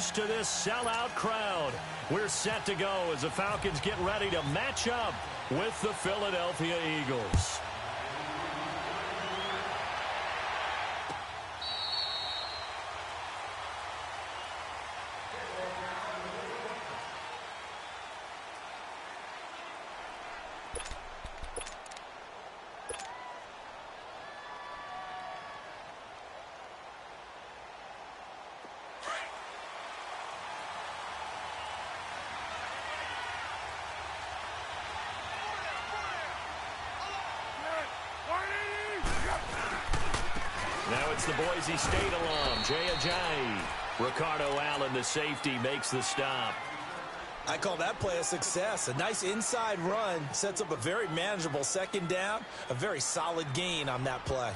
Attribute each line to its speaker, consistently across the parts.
Speaker 1: used to this sellout crowd. We're set to go as the Falcons get ready to match up with the Philadelphia Eagles. Now it's the Boise State alum, Jay Ajayi. Ricardo Allen, the safety, makes the stop.
Speaker 2: I call that play a success. A nice inside run sets up a very manageable second down. A very solid gain on that play.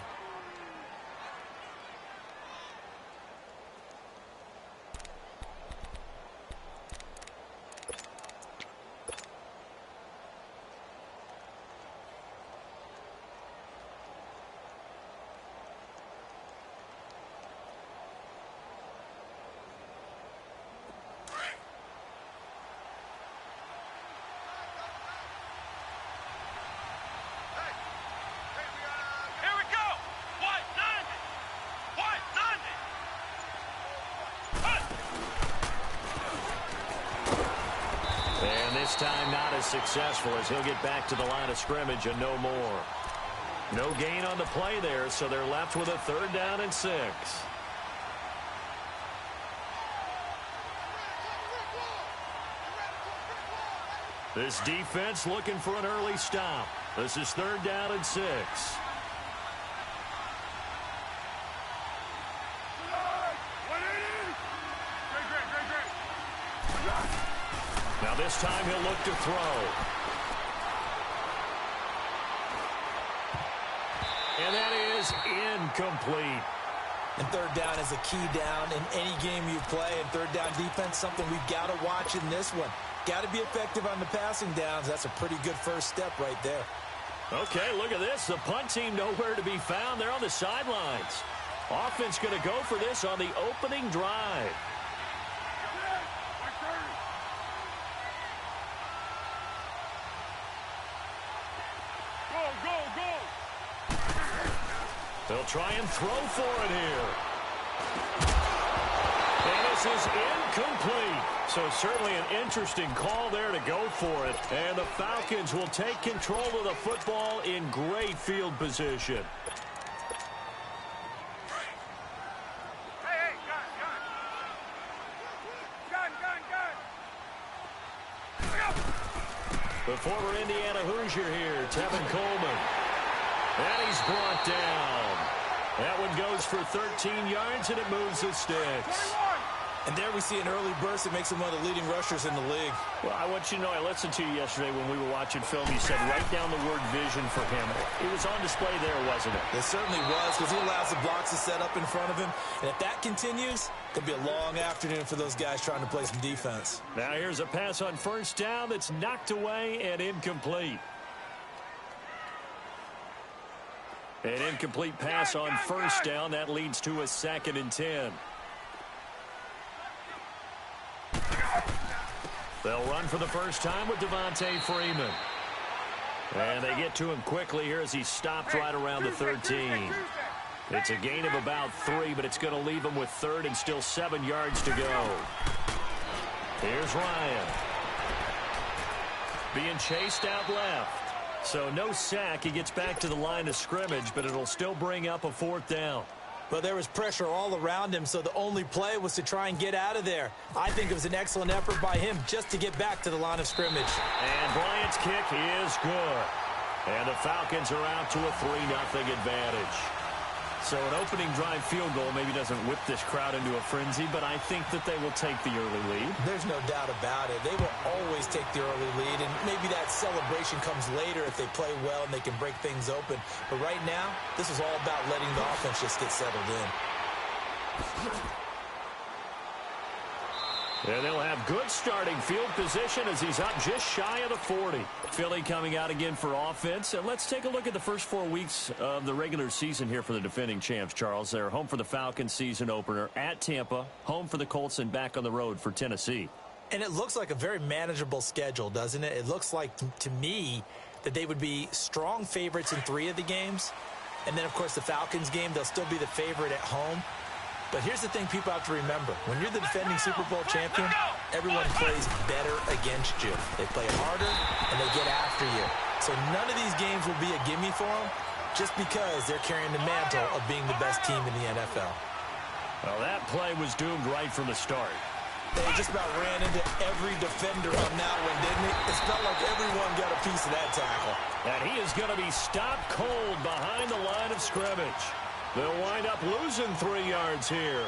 Speaker 1: This time not as successful as he'll get back to the line of scrimmage and no more. No gain on the play there, so they're left with a 3rd down and 6. This defense looking for an early stop. This is 3rd down and 6. Now this time he'll look to throw. And that is incomplete.
Speaker 2: And 3rd down is a key down in any game you play. And 3rd down defense, something we've got to watch in this one. Got to be effective on the passing downs. That's a pretty good first step right there.
Speaker 1: Okay, look at this. The punt team nowhere to be found. They're on the sidelines. Offense going to go for this on the opening drive. They'll try and throw for it here. And this is incomplete. So certainly an interesting call there to go for it. And the Falcons will take control of the football in great field position. The former Indiana Hoosier here, Tevin Coleman. And he's brought down. That one goes for 13 yards, and it moves the sticks.
Speaker 2: And there we see an early burst that makes him one of the leading rushers in the league.
Speaker 1: Well, I want you to know, I listened to you yesterday when we were watching film. You said write down the word vision for him. It was on display there, wasn't it?
Speaker 2: It certainly was, because he allows the blocks to set up in front of him. And if that continues, it could be a long afternoon for those guys trying to play some defense.
Speaker 1: Now here's a pass on 1st down that's knocked away and incomplete. An incomplete pass on 1st down. That leads to a 2nd and 10. They'll run for the first time with Devontae Freeman. And they get to him quickly here as he stopped right around the 13. It's a gain of about 3, but it's going to leave him with 3rd and still 7 yards to go. Here's Ryan. Being chased out left. So no sack. He gets back to the line of scrimmage, but it'll still bring up a 4th down.
Speaker 2: Well, there was pressure all around him, so the only play was to try and get out of there. I think it was an excellent effort by him just to get back to the line of scrimmage.
Speaker 1: And Bryant's kick is good. And the Falcons are out to a 3-0 advantage. So an opening drive field goal maybe doesn't whip this crowd into a frenzy, but I think that they will take the early lead.
Speaker 2: There's no doubt about it. They will always take the early lead, and maybe that celebration comes later if they play well and they can break things open. But right now, this is all about letting the offense just get settled in.
Speaker 1: And they'll have good starting field position as he's up just shy of the 40. Philly coming out again for offense. And let's take a look at the first 4 weeks of the regular season here for the defending champs, Charles. They're home for the Falcons season opener at Tampa, home for the Colts, and back on the road for Tennessee.
Speaker 2: And it looks like a very manageable schedule, doesn't it? It looks like, to me, that they would be strong favorites in 3 of the games. And then, of course, the Falcons game, they'll still be the favorite at home. But here's the thing people have to remember. When you're the defending Super Bowl champion, everyone plays better against you. They play harder, and they get after you. So none of these games will be a gimme for them just because they're carrying the mantle of being the best team in the NFL.
Speaker 1: Well, that play was doomed right from the start.
Speaker 2: They just about ran into every defender on that one, didn't it? It felt like everyone got a piece of that tackle.
Speaker 1: And he is going to be stopped cold behind the line of scrimmage. They'll wind up losing 3 yards here.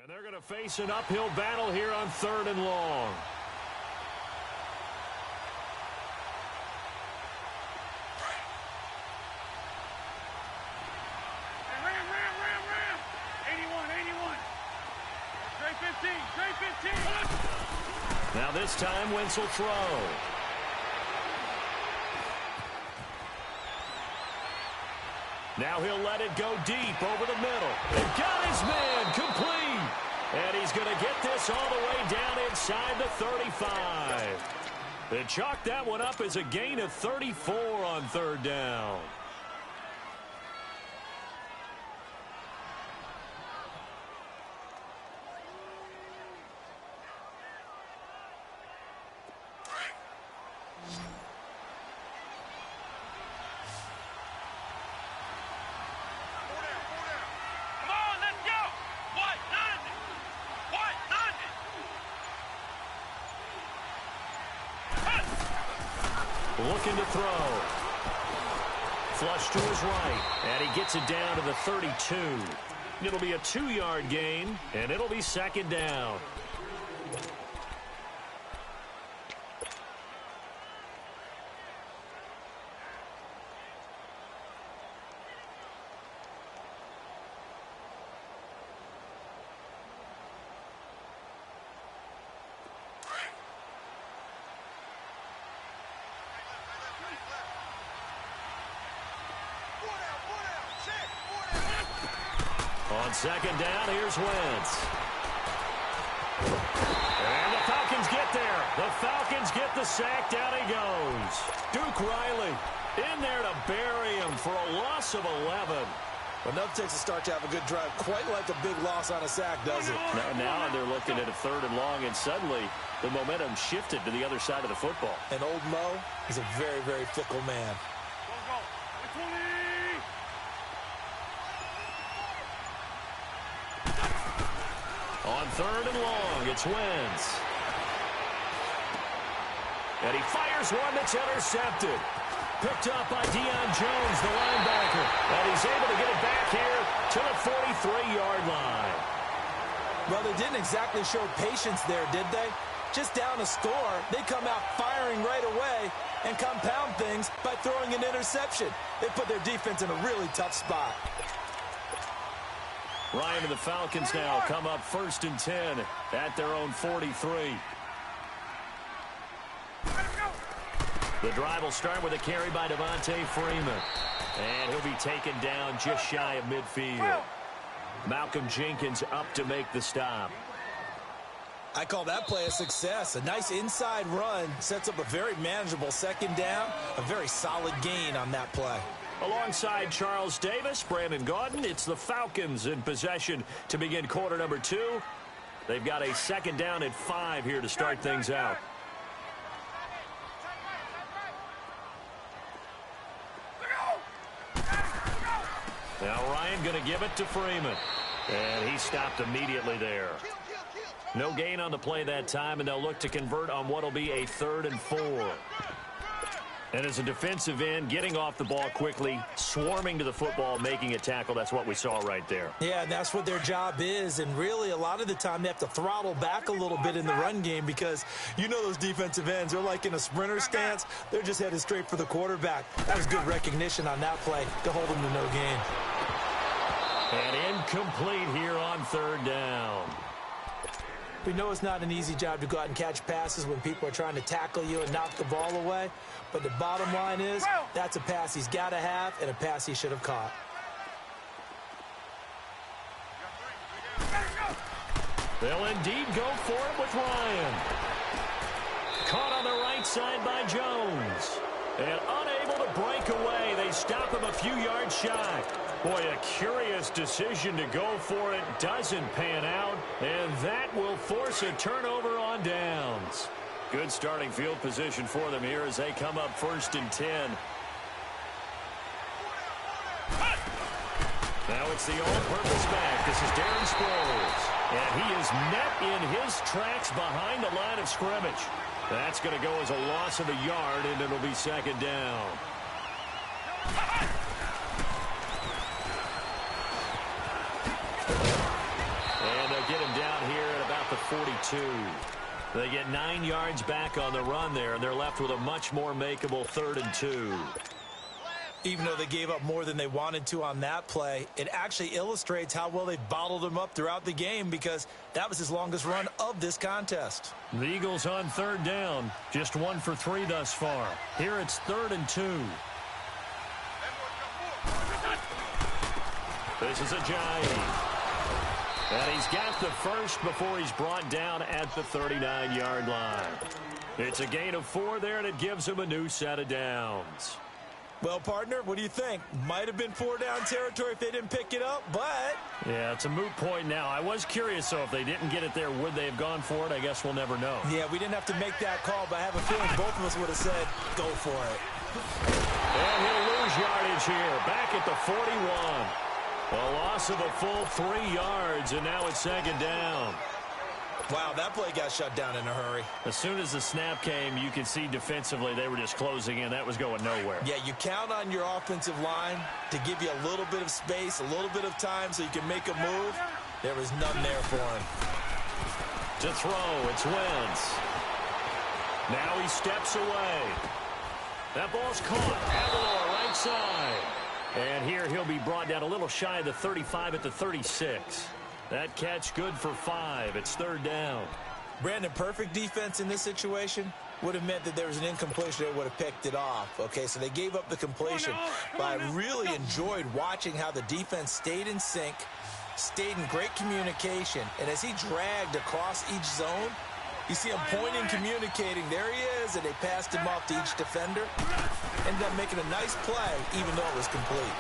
Speaker 1: And they're going to face an uphill battle here on 3rd and long.
Speaker 3: Ram. 81. Trey 15.
Speaker 1: Now this time, Wentz will throw. Now he'll let it go deep over the middle. And got his man complete. And he's going to get this all the way down inside the 35. They chalked that one up as a gain of 34 on 3rd down. Looking to throw. Flush to his right. And he gets it down to the 32. It'll be a 2-yard gain, and it'll be 2nd down. On 2nd down, here's Wentz. And the Falcons get there. The Falcons get the sack. Down he goes. Duke Riley in there to bury him for a loss of 11.
Speaker 2: Well, nothing takes a start to have a good drive, quite like a big loss on a sack, does it?
Speaker 1: Now they're looking at a 3rd and long, and suddenly the momentum shifted to the other side of the football.
Speaker 2: And old Mo is a very, very fickle man.
Speaker 1: On 3rd and long, it's Wentz. And he fires one that's intercepted. Picked up by Deion Jones, the linebacker. And he's able to get it back here to the 43-yard line.
Speaker 2: Well, they didn't exactly show patience there, did they? Just down a score, they come out firing right away and compound things by throwing an interception. They put their defense in a really tough spot.
Speaker 1: Ryan and the Falcons now come up 1st and 10 at their own 43. The drive will start with a carry by Devontae Freeman. And he'll be taken down just shy of midfield. Malcolm Jenkins up to make the stop.
Speaker 2: I call that play a success. A nice inside run sets up a very manageable 2nd down. A very solid gain on that play.
Speaker 1: Alongside Charles Davis, Brandon Gaudin, it's the Falcons in possession to begin quarter number 2. They've got a 2nd down at 5 here to start things out. Now Ryan going to give it to Freeman. And he stopped immediately there. No gain on the play that time, and they'll look to convert on what will be a 3rd and 4. And as a defensive end, getting off the ball quickly, swarming to the football, making a tackle, that's what we saw right there.
Speaker 2: Yeah, and that's what their job is. And really, a lot of the time, they have to throttle back a little bit in the run game because you know those defensive ends, they're like in a sprinter stance. They're just headed straight for the quarterback. That was good recognition on that play to hold them to no gain.
Speaker 1: And incomplete here on 3rd down.
Speaker 2: We know it's not an easy job to go out and catch passes when people are trying to tackle you and knock the ball away. But the bottom line is, that's a pass he's got to have and a pass he should have caught.
Speaker 1: They'll indeed go for it with Ryan. Caught on the right side by Jones. And unable to break away. They stop him a few yards shy. Boy, a curious decision to go for it. Doesn't pan out. And that will force a turnover on downs. Good starting field position for them here as they come up 1st and 10. Now it's the all-purpose back. This is Darren Sproles. And he is met in his tracks behind the line of scrimmage. That's going to go as a loss of a yard, and it'll be 2nd down. And they'll get him down here at about the 42. They get 9 yards back on the run there, and they're left with a much more makeable 3rd and 2.
Speaker 2: Even though they gave up more than they wanted to on that play, it actually illustrates how well they bottled him up throughout the game because that was his longest run of this contest.
Speaker 1: The Eagles on 3rd down, just 1 for 3 thus far. Here it's 3rd and 2. This is Ajayi. And he's got the first before he's brought down at the 39-yard line. It's a gain of 4 there, and it gives him a new set of downs.
Speaker 2: Well, partner, what do you think? Might have been 4-down territory if they didn't pick it up, but...
Speaker 1: Yeah, it's a moot point now. I was curious, though, if they didn't get it there, would they have gone for it? I guess we'll never know.
Speaker 2: Yeah, we didn't have to make that call, but I have a feeling both of us would have said, go for it.
Speaker 1: And he'll lose yardage here, back at the 41. A loss of a full 3 yards, and now it's 2nd down.
Speaker 2: Wow, that play got shut down in a hurry.
Speaker 1: As soon as the snap came, you could see defensively they were just closing in. That was going nowhere.
Speaker 2: Yeah, you count on your offensive line to give you a little bit of space, a little bit of time so you can make a move. There was none there for him.
Speaker 1: To throw, it's Wentz. Now he steps away. That ball's caught. Aguilar right side. And here he'll be brought down a little shy of the 35 at the 36. That catch good for 5. It's 3rd down.
Speaker 2: Brandon, perfect defense in this situation would have meant that there was an incompletion that would have picked it off. Okay, so they gave up the completion. But I really enjoyed watching how the defense stayed in sync, stayed in great communication. And as he dragged across each zone, you see him pointing, communicating. There he is, and they passed him off to each defender. Ended up making a nice play, even though it was complete.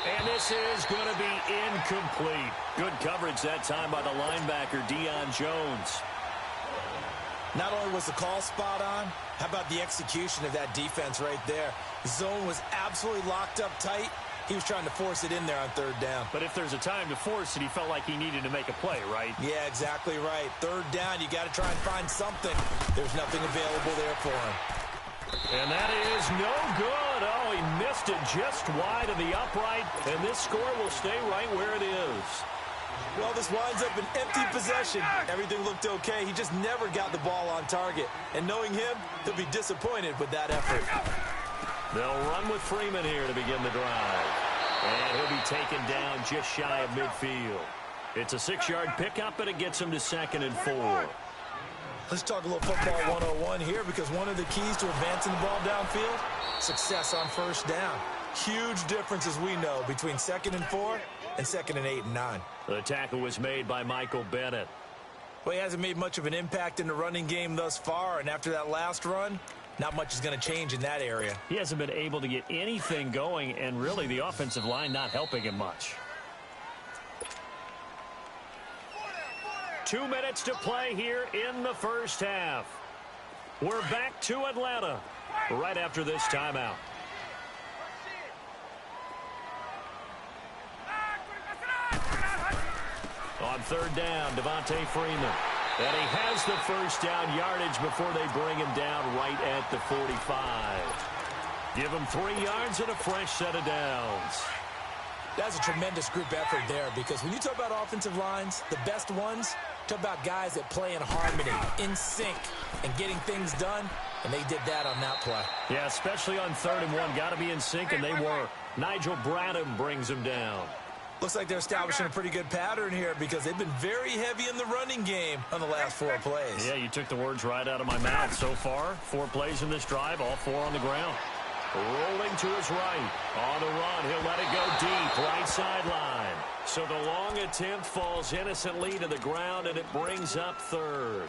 Speaker 1: And this is going to be incomplete. Good coverage that time by the linebacker, Deion Jones.
Speaker 2: Not only was the call spot on, how about the execution of that defense right there? The zone was absolutely locked up tight. He was trying to force it in there on 3rd down.
Speaker 1: But if there's a time to force it, he felt like he needed to make a play, right?
Speaker 2: Yeah, exactly right. 3rd down, you got to try and find something. There's nothing available there for him.
Speaker 1: And that is no good. Oh, he missed it just wide of the upright, and this score will stay right where it is.
Speaker 2: Well, this winds up an empty possession. Everything looked okay. He just never got the ball on target. And knowing him, he'll be disappointed with that effort.
Speaker 1: They'll run with Freeman here to begin the drive. And he'll be taken down just shy of midfield. It's a 6-yard pickup, and it gets him to 2nd and 4.
Speaker 2: Let's talk a little football 101 here because one of the keys to advancing the ball downfield, success on 1st down. Huge difference, as we know, between 2nd and 4 and 2nd and 8 and 9.
Speaker 1: The tackle was made by Michael Bennett.
Speaker 2: Well, he hasn't made much of an impact in the running game thus far, and after that last run, not much is going to change in that area.
Speaker 1: He hasn't been able to get anything going, and really the offensive line not helping him much. 2 minutes to play here in the 1st half. We're back to Atlanta right after this timeout. On third down, Devontae Freeman. And he has the first down yardage before they bring him down right at the 45. Give him 3 yards and a fresh set of downs.
Speaker 2: That's a tremendous group effort there, because when you talk about offensive lines, the best ones, talk about guys that play in harmony, in sync, and getting things done, and they did that on that play.
Speaker 1: Yeah, especially on 3rd and 1. Got to be in sync, and they were. Nigel Bradham brings him down.
Speaker 2: Looks like they're establishing a pretty good pattern here, because they've been very heavy in the running game on the last 4 plays.
Speaker 1: Yeah, you took the words right out of my mouth. So far, 4 plays in this drive, all 4 on the ground. Rolling to his right. On the run, he'll let it go deep, right sideline. So the long attempt falls innocently to the ground, and it brings up 3rd.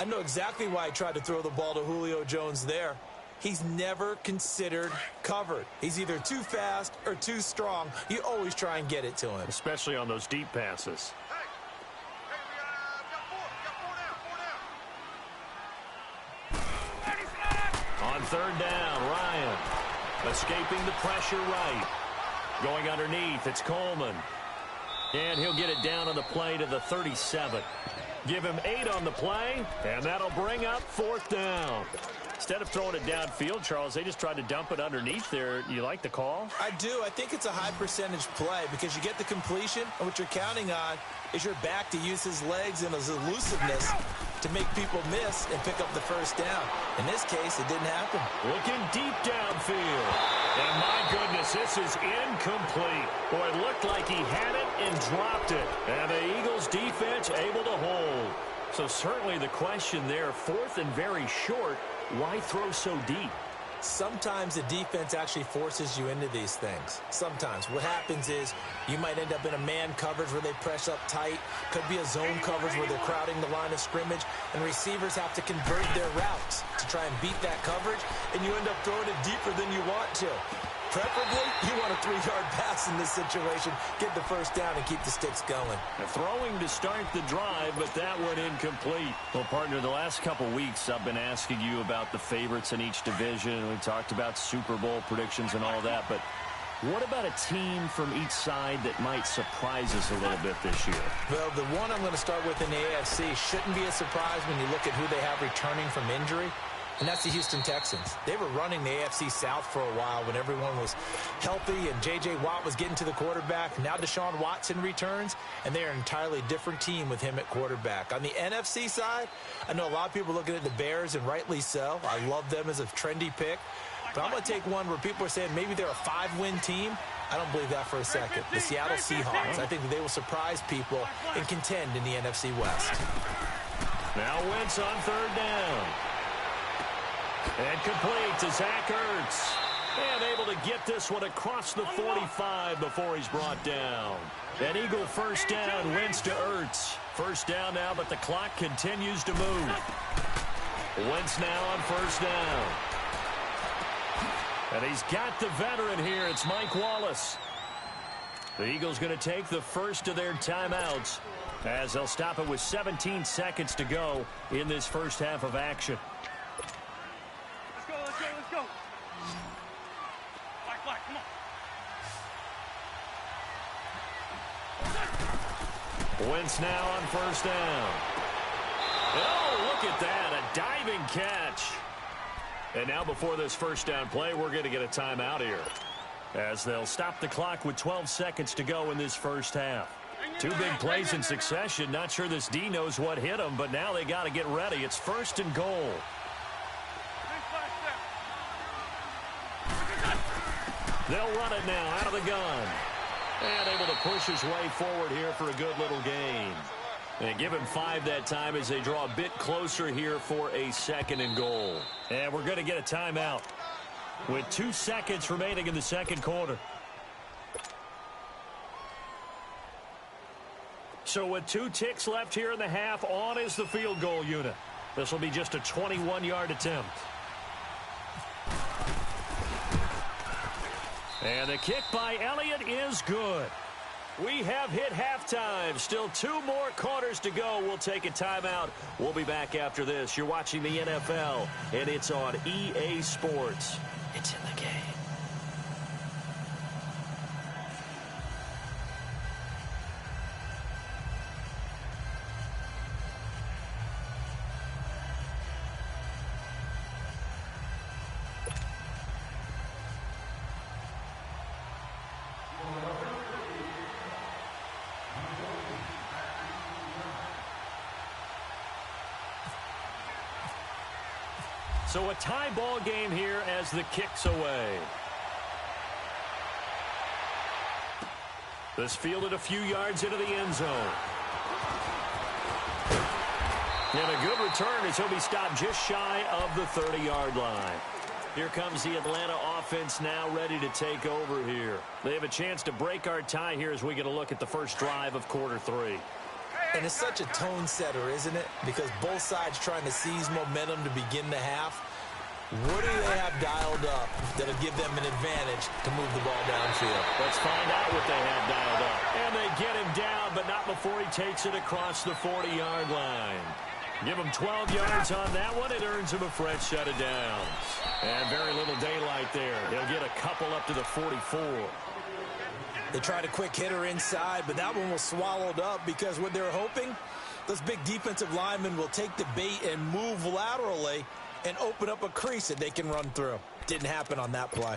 Speaker 2: I know exactly why he tried to throw the ball to Julio Jones there. He's never considered covered. He's either too fast or too strong. You always try and get it to him.
Speaker 1: Especially on those deep passes. On 3rd down, Ryan. Escaping the pressure right. Going underneath, it's Coleman. And he'll get it down on the play to the 37. Give him 8 on the play, and that'll bring up 4th down. Instead of throwing it downfield, Charles, they just tried to dump it underneath there. You like the call?
Speaker 2: I do. I think it's a high percentage play, because you get the completion, and what you're counting on is your back to use his legs and his elusiveness to make people miss and pick up the first down. In this case, it didn't happen.
Speaker 1: Looking deep downfield. And my goodness, this is incomplete. Boy, it looked like he had it and dropped it. And the Eagles defense able to hold. So certainly the question there, 4th and very short, why throw so deep?
Speaker 2: Sometimes the defense actually forces you into these things. Sometimes. What happens is you might end up in a man coverage where they press up tight. Could be a zone coverage where they're crowding the line of scrimmage, and receivers have to convert their routes to try and beat that coverage, and you end up throwing it deeper than you want to. Preferably, you want a 3-yard pass in this situation. Get the first down and keep the sticks going.
Speaker 1: Throwing to start the drive, but that one incomplete. Well, partner, the last couple weeks I've been asking you about the favorites in each division. We talked about Super Bowl predictions and all that, but what about a team from each side that might surprise us a little bit this year?
Speaker 2: Well, the one I'm going to start with in the AFC shouldn't be a surprise when you look at who they have returning from injury. And that's the Houston Texans. They were running the AFC South for a while when everyone was healthy and J.J. Watt was getting to the quarterback. Now Deshaun Watson returns, and they're an entirely different team with him at quarterback. On the NFC side, I know a lot of people are looking at the Bears, and rightly so. I love them as a trendy pick. But I'm going to take one where people are saying maybe they're a 5-win team. I don't believe that for a second. The Seattle Seahawks. I think that they will surprise people and contend in the NFC West.
Speaker 1: Now Wentz on 3rd down. And complete to Zach Ertz. And able to get this one across the 45 before he's brought down. An Eagle first down, Wentz to Ertz. First down now, but the clock continues to move. Wentz now on 1st down. And he's got the veteran here. It's Mike Wallace. The Eagles going to take the first of their timeouts as they'll stop it with 17 seconds to go in this first half of action.
Speaker 3: Let's go. Black, come on.
Speaker 1: Wentz now on 1st down. And oh, look at that, a diving catch. And now before this first down play, we're going to get a timeout here, as they'll stop the clock with 12 seconds to go in this first half. 2 big plays in succession. Not sure this D knows what hit them, but now they got to get ready. It's 1st and goal. They'll run it now out of the gun. And able to push his way forward here for a good little gain. And give him 5 that time as they draw a bit closer here for a 2nd and goal. And we're going to get a timeout with 2 seconds remaining in the second quarter. So with 2 ticks left here in the half, on is the field goal unit. This will be just a 21-yard attempt. And the kick by Elliott is good. We have hit halftime. Still 2 more quarters to go. We'll take a timeout. We'll be back after this. You're watching the NFL, and it's on EA Sports. It's in the game. So a tie ball game here as the kick's away. This fielded a few yards into the end zone. And a good return as he'll be stopped just shy of the 30-yard line. Here comes the Atlanta offense now ready to take over here. They have a chance to break our tie here as we get a look at the first drive of quarter 3.
Speaker 2: And it's such a tone setter, isn't it? Because both sides trying to seize momentum to begin the half. What do they have dialed up that'll give them an advantage to move the ball downfield?
Speaker 1: Let's find out what they have dialed up. And they get him down, but not before he takes it across the 40-yard line. Give him 12 yards on that one. It earns him a fresh set of downs. And very little daylight there. He'll get a couple up to the 44.
Speaker 2: They tried a quick hitter inside, but that one was swallowed up because what they're hoping, those big defensive linemen will take the bait and move laterally and open up a crease that they can run through. Didn't happen on that play.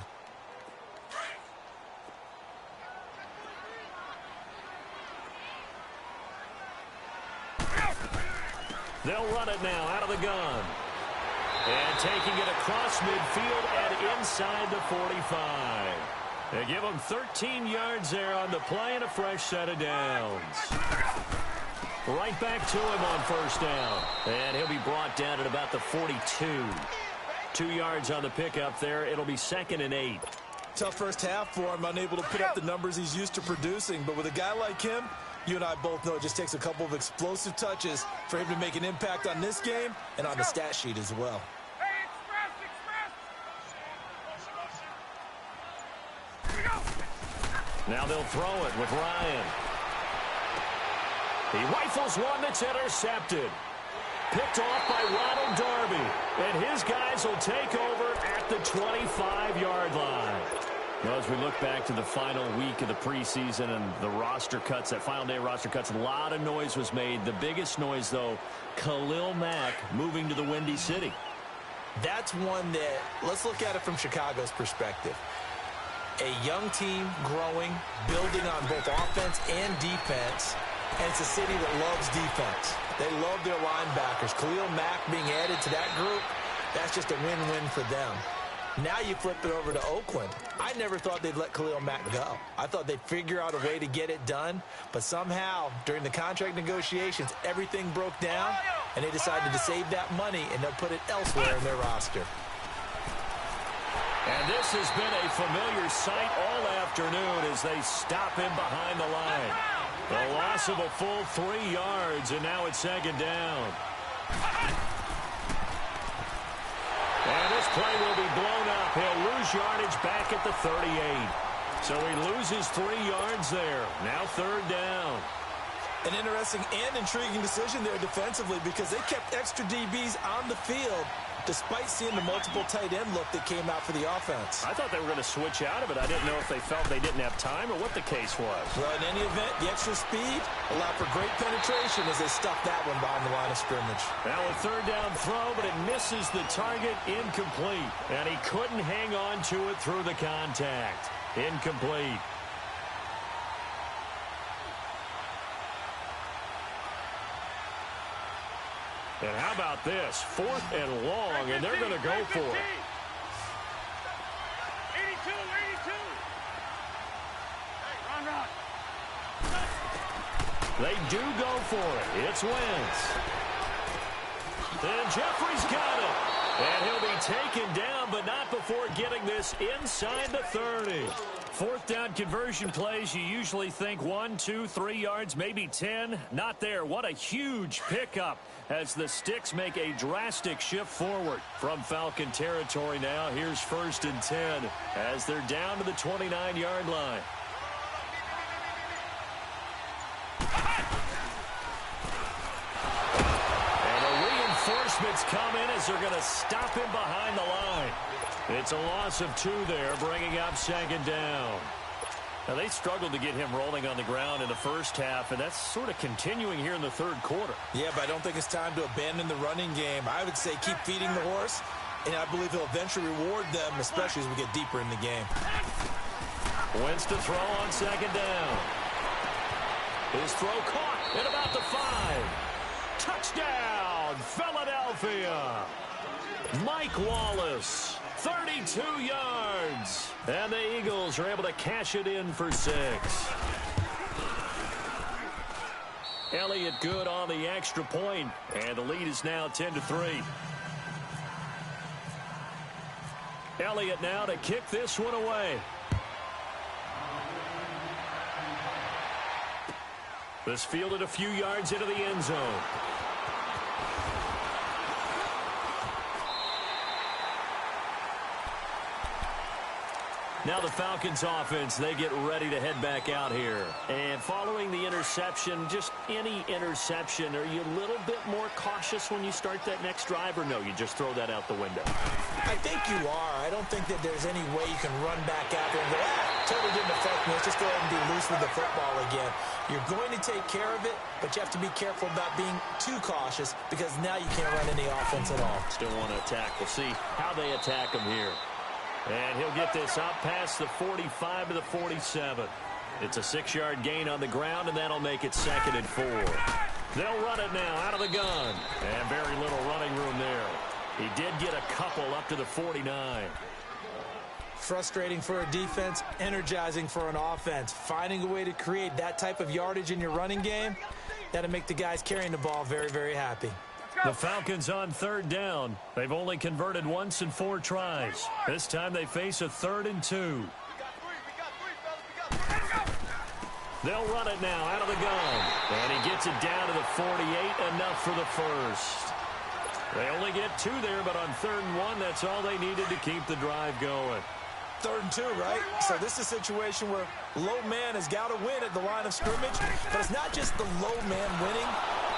Speaker 1: They'll run it now out of the gun. And taking it across midfield and inside the 45. They give him 13 yards there on the play and a fresh set of downs. Right back to him on first down. And he'll be brought down at about the 42. 2 yards on the pickup there. It'll be 2nd and 8.
Speaker 2: Tough first half for him, unable to put up the numbers he's used to producing. But with a guy like him, you and I both know it just takes a couple of explosive touches for him to make an impact on this game and on the stat sheet as well.
Speaker 1: Now they'll throw it with Ryan. He rifles one that's intercepted. Picked off by Ronald Darby. And his guys will take over at the 25-yard line. Well, as we look back to the final week of the preseason and the roster cuts, that final day roster cuts, a lot of noise was made. The biggest noise, though, Khalil Mack moving to the Windy City.
Speaker 2: That's one that, let's look at it from Chicago's perspective. A young team growing, building on both offense and defense, and it's a city that loves defense. They love their linebackers. Khalil Mack being added to that group, that's just a win-win for them. Now you flip it over to Oakland. I never thought they'd let Khalil Mack go. I thought they'd figure out a way to get it done, but somehow, during the contract negotiations, everything broke down, and they decided to save that money, and they'll put it elsewhere in their roster.
Speaker 1: And this has been a familiar sight all afternoon as they stop him behind the line. The loss of a full 3 yards, and now it's 2nd down. And this play will be blown up. He'll lose yardage back at the 38. So he loses 3 yards there. Now 3rd down.
Speaker 2: An interesting and intriguing decision there defensively because they kept extra DBs on the field despite seeing the multiple tight end look that came out for the offense.
Speaker 1: I thought they were going to switch out of it. I didn't know if they felt they didn't have time or what the case was.
Speaker 2: Well, in any event, the extra speed allowed for great penetration as they stuffed that one behind the line of scrimmage.
Speaker 1: Now a 3rd down throw, but it misses the target, incomplete. And he couldn't hang on to it through the contact. Incomplete. And how about this? 4th and long, and they're going to go for it.
Speaker 3: 82, 82. Run.
Speaker 1: They do go for it. It's Wentz. And Jeffrey's got it. And he'll be taken down, but not before getting this inside the 30. 4th down conversion plays, you usually think 1, 2, 3 yards, maybe 10. Not there. What a huge pickup as the Sticks make a drastic shift forward from Falcon territory now. Here's 1st and 10 as they're down to the 29-yard line. And the reinforcements come in as they're going to stop him behind the line. It's a loss of 2 there, bringing up 2nd down. Now, they struggled to get him rolling on the ground in the first half, and that's sort of continuing here in the 3rd quarter.
Speaker 2: Yeah, but I don't think it's time to abandon the running game. I would say keep feeding the horse, and I believe he'll eventually reward them, especially as we get deeper in the game.
Speaker 1: Wentz to throw on 2nd down. His throw caught at about the 5. Touchdown, Philadelphia. Mike Wallace, 32 yards. And the Eagles are able to cash it in for 6. Elliott good on the extra point, and the lead is now 10-3. Elliott now to kick this one away. This fielded a few yards into the end zone. Now the Falcons offense, they get ready to head back out here. And following the interception, just any interception, are you a little bit more cautious when you start that next drive, or no, you just throw that out the window?
Speaker 2: I think you are. I don't think that there's any way you can run back out there and go, totally didn't affect me. Let's just go ahead and be loose with the football again. You're going to take care of it, but you have to be careful about being too cautious because now you can't run any offense at all.
Speaker 1: Still want to attack. We'll see how they attack him here. And he'll get this out past the 45 to the 47. It's a 6-yard gain on the ground, and that'll make it 2nd and 4. They'll run it now out of the gun. And very little running room there. He did get a couple up to the 49.
Speaker 2: Frustrating for a defense, energizing for an offense. Finding a way to create that type of yardage in your running game, that'll make the guys carrying the ball very, very happy.
Speaker 1: The Falcons on 3rd down. They've only converted once in 4 tries. This time they face a 3rd and 2. They'll run it now out of the gun. And he gets it down to the 48, enough for the first. They only get 2 there, but on 3rd and 1, that's all they needed to keep the drive going.
Speaker 2: 3rd and 2, right? So this is a situation where low man has got to win at the line of scrimmage, but it's not just the low man winning.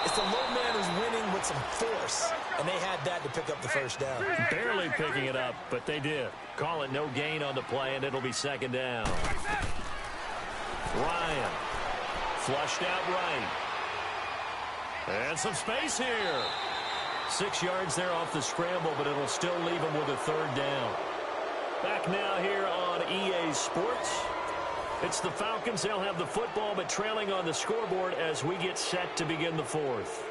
Speaker 2: It's the low man who's winning with some force, and they had that to pick up the first down.
Speaker 1: Barely picking it up, but they did. Call it no gain on the play, and it'll be 2nd down. Ryan, flushed out right. And some space here. 6 yards there off the scramble, but it'll still leave him with a 3rd down. Back now here on EA Sports. It's the Falcons. They'll have the football, but trailing on the scoreboard as we get set to begin the 4th.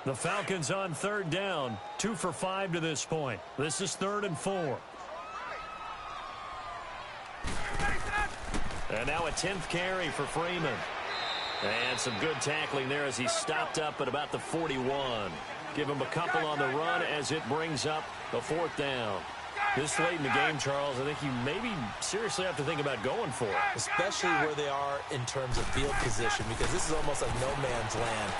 Speaker 1: The Falcons on 3rd down, 2 for 5 to this point. This is 3rd and 4. And now a 10th carry for Freeman. And some good tackling there as he stopped up at about the 41. Give him a couple on the run as it brings up the 4th down. This late in the game, Charles, I think you maybe seriously have to think about going for it.
Speaker 2: Especially where they are in terms of field position, because this is almost like no man's land.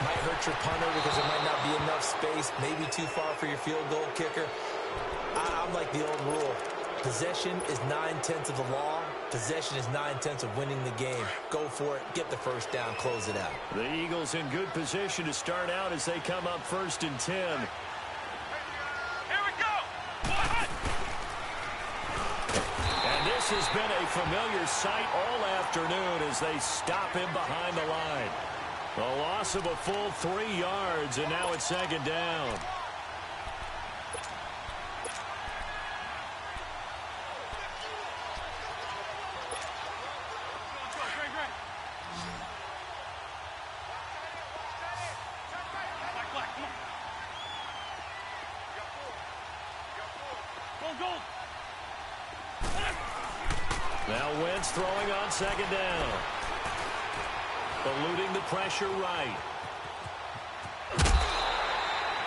Speaker 2: Might hurt your punter because there might not be enough space, maybe too far for your field goal kicker. I'm like the old rule. Possession is 9/10 of the law. Possession is 9/10 of winning the game. Go for it. Get the first down. Close it out.
Speaker 1: The Eagles in good position to start out as they come up 1st and 10.
Speaker 3: Here we go.
Speaker 1: And this has been a familiar sight all afternoon as they stop him behind the line. A loss of a full 3 yards, and now it's 2nd down. Now Wentz throwing on 2nd down. Eluding the pressure right.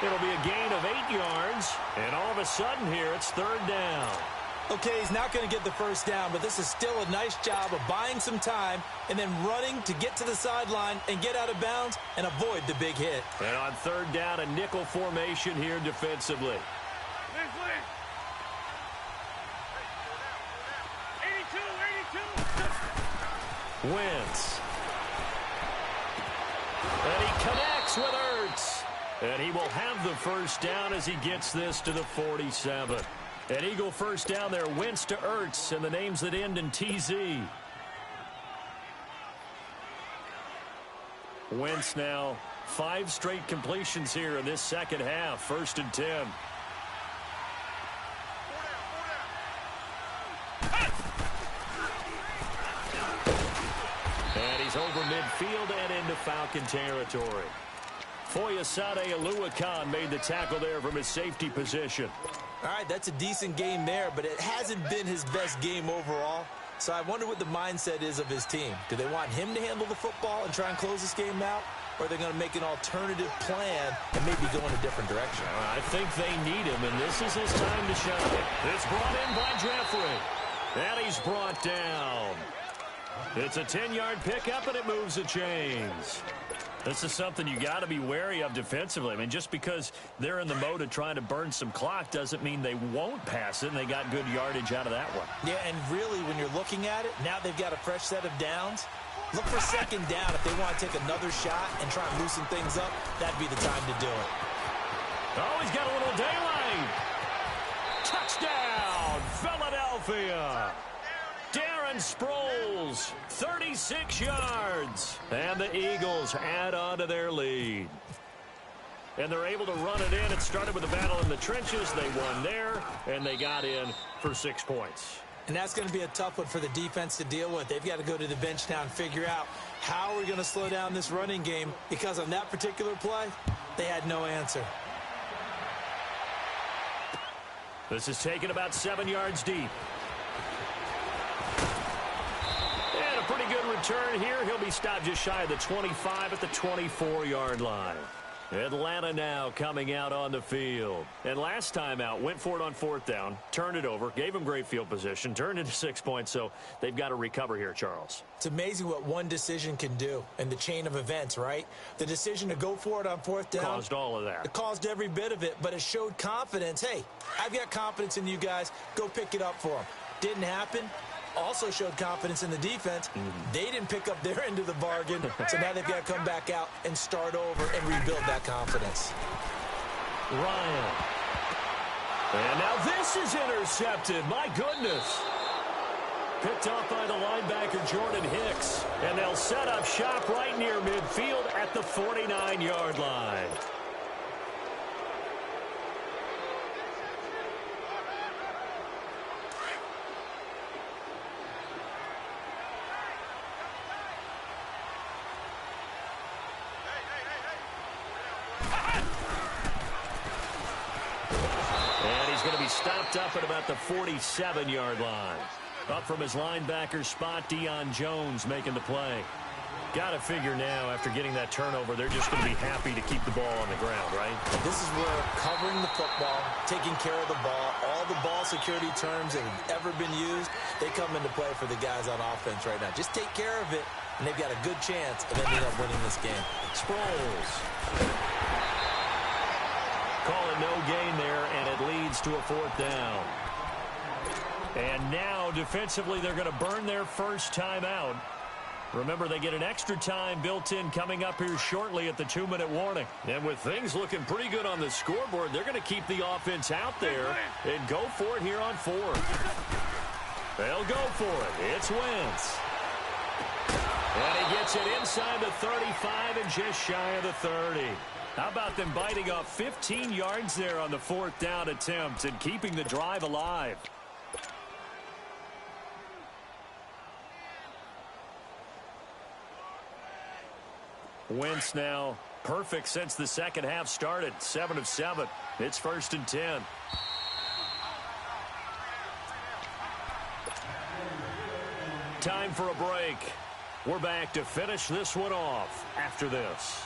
Speaker 1: It'll be a gain of 8 yards. And all of a sudden here, it's 3rd down.
Speaker 2: Okay, he's not going to get the first down, but this is still a nice job of buying some time and then running to get to the sideline and get out of bounds and avoid the big hit.
Speaker 1: And on 3rd down, a nickel formation here defensively.
Speaker 3: 82.
Speaker 1: Wentz. And he connects with Ertz. And he will have the first down as he gets this to the 47. An Eagle first down there, Wentz to Ertz, and the names that end in TZ. Wentz now 5 straight completions here in this second half. 1st and 10. And he's over midfield and into Falcon territory. Foyesade Aluakan made the tackle there from his safety position.
Speaker 2: All right, that's a decent game there, but it hasn't been his best game overall. So I wonder what the mindset is of his team. Do they want him to handle the football and try and close this game out? Or are they going to make an alternative plan and maybe go in a different direction?
Speaker 1: I think they need him, and this is his time to shine. It's brought in by Jeffrey. And he's brought down. It's a 10-yard pickup, and it moves the chains. This is something you got to be wary of defensively. I mean, just because they're in the mode of trying to burn some clock doesn't mean they won't pass it, and they got good yardage out of that one.
Speaker 2: Yeah, and really, when you're looking at it, now they've got a fresh set of downs. Look for second down if they want to take another shot and try and loosen things up. That'd be the time to do it.
Speaker 1: Oh, he's got a little daylight. Touchdown, Philadelphia. Darren Sproles, 36 yards. And the Eagles add on to their lead. And they're able to run it in. It started with a battle in the trenches. They won there, and they got in for 6 points.
Speaker 2: And that's going to be a tough one for the defense to deal with. They've got to go to the bench now and figure out how we're going to slow down this running game, because on that particular play, they had no answer.
Speaker 1: This is taken about 7 yards deep. And a pretty good return here. He'll be stopped just shy of the 25 at the 24-yard line. Atlanta now coming out on the field. And last time out, went for it on 4th down, turned it over, gave him great field position, turned into 6 points, so they've got to recover here, Charles.
Speaker 2: It's amazing what one decision can do in the chain of events, right? The decision to go for it on 4th down
Speaker 1: caused all of that.
Speaker 2: It caused every bit of it, but it showed confidence. Hey, I've got confidence in you guys. Go pick it up for them. Didn't happen. Also showed confidence in the defense. They didn't pick up their end of the bargain, so now they've got to come back out and start over and rebuild that confidence.
Speaker 1: Ryan. And now this is intercepted. My goodness. Picked off by the linebacker, Jordan Hicks. And they'll set up shop right near midfield at the 49-yard line. Stopped up at about the 47-yard line. Up from his linebacker spot, Deion Jones making the play. Got to figure now, after getting that turnover, they're just going to be happy to keep the ball on the ground, right?
Speaker 2: This is where covering the football, taking care of the ball, all the ball security terms that have ever been used, they come into play for the guys on offense right now. Just take care of it, and they've got a good chance of ending up winning this game.
Speaker 1: Sproles. Call it no gain there, and it leads to a 4th down. And now, defensively, they're going to burn their first timeout. Remember, they get an extra time built in coming up here shortly at the 2-minute warning. And with things looking pretty good on the scoreboard, they're going to keep the offense out there and go for it here on 4th. They'll go for it. It's Wentz. And he gets it inside the 35 and just shy of the 30. How about them biting off 15 yards there on the 4th down attempt and keeping the drive alive? Wentz now perfect since the second half started. 7 of 7. It's 1st and 10. Time for a break. We're back to finish this one off after this.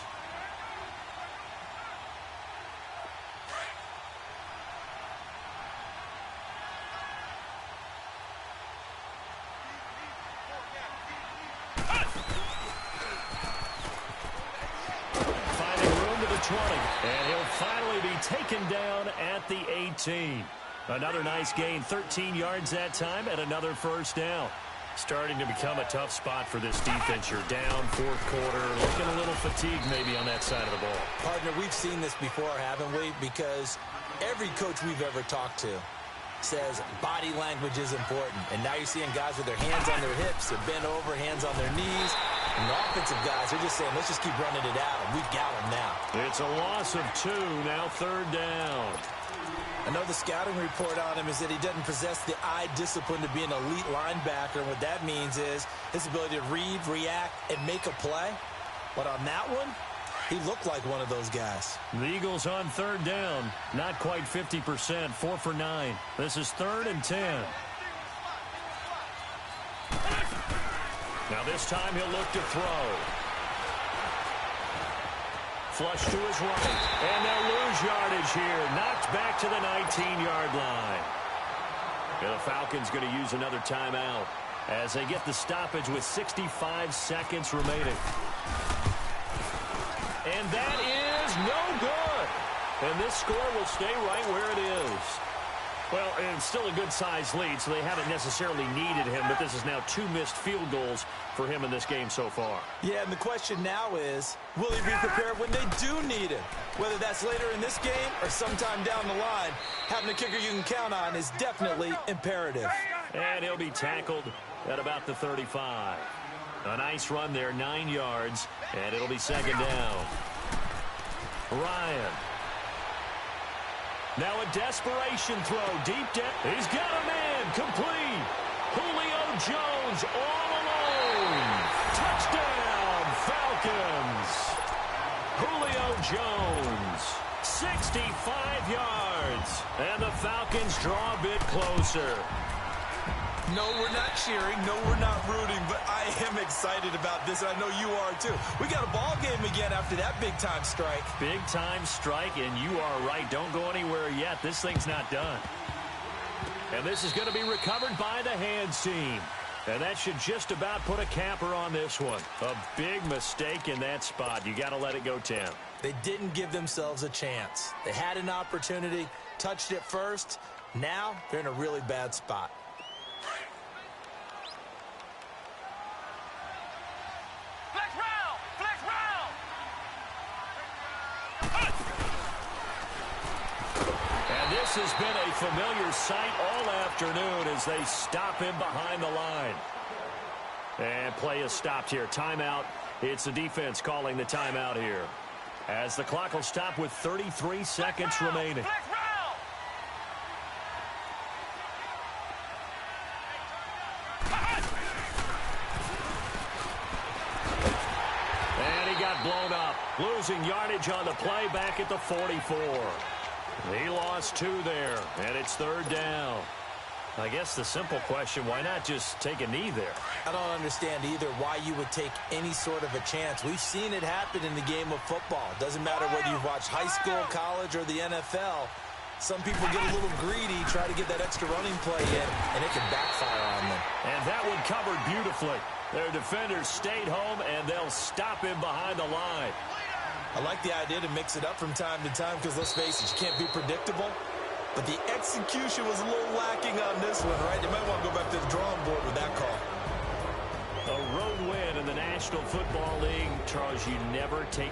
Speaker 1: And he'll finally be taken down at the 18. Another nice gain, 13 yards that time, and another 1st down. Starting to become a tough spot for this defense. You're down 4th quarter, looking a little fatigued maybe on that side of the ball.
Speaker 2: Partner, we've seen this before, haven't we? Because every coach we've ever talked to says body language is important. And now you're seeing guys with their hands on their hips, they're bent over, hands on their knees. And the offensive guys, they're just saying, let's just keep running it out. We've got them now.
Speaker 1: It's a loss of 2, now 3rd down.
Speaker 2: I know the scouting report on him is that he doesn't possess the eye discipline to be an elite linebacker. And what that means is his ability to read, react, and make a play. But on that one, he looked like one of those guys.
Speaker 1: The Eagles on third down. Not quite 50%. 4 for 9. This is 3rd and 10. Now this time he'll look to throw. Flush to his right. And they'll lose yardage here. Knocked back to the 19-yard line. And the Falcons going to use another timeout as they get the stoppage with 65 seconds remaining. And that is no good. And this score will stay right where it is. Well, and it's still a good-sized lead, so they haven't necessarily needed him, but this is now 2 missed field goals for him in this game so far.
Speaker 2: Yeah, and the question now is, will he be prepared when they do need him? Whether that's later in this game or sometime down the line, having a kicker you can count on is definitely imperative.
Speaker 1: And he'll be tackled at about the 35. A nice run there, 9 yards, and it'll be 2nd down. Ryan. Now a desperation throw, deep down. He's got a man, complete. Julio Jones all alone. Touchdown, Falcons. Julio Jones, 65 yards. And the Falcons draw a bit closer.
Speaker 2: No, we're not cheering. No, we're not rooting, but I am excited about this, and I know you are too. We got a ball game again after that big-time strike.
Speaker 1: Big-time strike, and you are right. Don't go anywhere yet. This thing's not done. And this is going to be recovered by the hands team. And that should just about put a capper on this one. A big mistake in that spot. You got to let it go 10.
Speaker 2: They didn't give themselves a chance. They had an opportunity, touched it first. Now they're in a really bad spot.
Speaker 1: This has been a familiar sight all afternoon as they stop him behind the line. And play is stopped here. Timeout. It's the defense calling the timeout here. As the clock will stop with 33 seconds remaining. And he got blown up. Losing yardage on the play back at the 44. He lost 2 there, and it's 3rd down. I guess the simple question, why not just take a knee there?
Speaker 2: I don't understand either why you would take any sort of a chance. We've seen it happen in the game of football. Doesn't matter whether you've watched high school, college, or the NFL. Some people get a little greedy, try to get that extra running play in, and it can backfire on them.
Speaker 1: And that one covered beautifully. Their defenders stayed home, and they'll stop him behind the line.
Speaker 2: I like the idea to mix it up from time to time because, let's face it, you can't be predictable. But the execution was a little lacking on this one, right? They might want to go back to the drawing board with that call.
Speaker 1: A road win in the National Football League. Charles, you never take